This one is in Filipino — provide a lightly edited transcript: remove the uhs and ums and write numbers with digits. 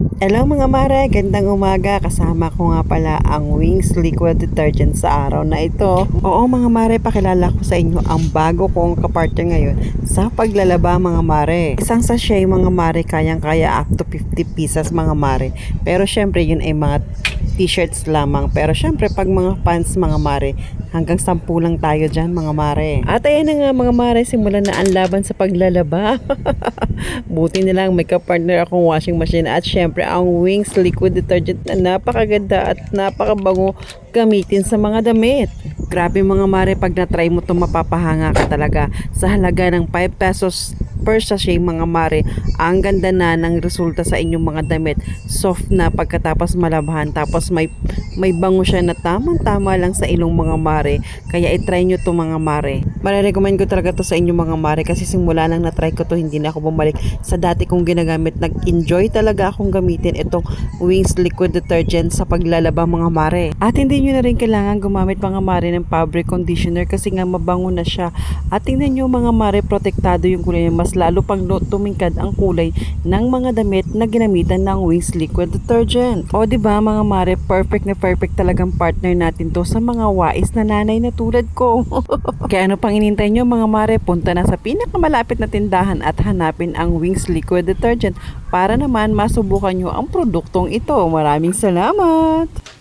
Hello mga mare, gandang umaga. Kasama ko nga pala ang Wings Liquid Detergent sa araw na ito. Oo mga mare, pakilala ko sa inyo ang bago kong kapartner ngayon sa paglalaba mga mare. Isang sachet mga mare, kayang-kaya up to 50 pieces mga mare. Pero syempre yun ay mga t-shirts lamang. Pero syempre pag mga pants mga mare, hanggang 10 lang tayo dyan mga mare. At ayan na nga mga mare, simulan na ang laban sa paglalaba. Buti na lang may kapartner akong washing machine at syempre ang Wings Liquid Detergent na napakaganda at napakabango gamitin sa mga damit. Grabe mga mare, pag na-try mo to mapapahanga ka talaga. Sa halaga ng 5 pesos per sachet mga mare, ang ganda na ng resulta sa inyong mga damit. Soft na pagkatapos malabahan, tapos may bango siya na tamang-tama lang sa ilong mga mare. Kaya i-try nyo to mga mare. Marirecommend ko talaga to sa inyong mga mare kasi simula lang na-try ko to, hindi na ako bumalik sa dati kong ginagamit. Nag-enjoy talaga akong gamitin itong Wings Liquid Detergent sa paglalaba mga mare. At hindi nyo na rin kailangan gumamit mga mare ng fabric conditioner kasi nga mabango na siya. At tingnan nyo mga mare, protektado yung kulay niya. Mas lalo pang tumingkad ang kulay ng mga damit na ginamitan ng Wings Liquid Detergent. O diba mga mare, perfect na perfect talagang partner natin to sa mga wais na nanay na tulad ko. Kaya ano pang inintay nyo mga mare, punta na sa pinakamalapit na tindahan at hanapin ang Wings Liquid Detergent para naman masubukan nyo ang produktong ito. Maraming salamat!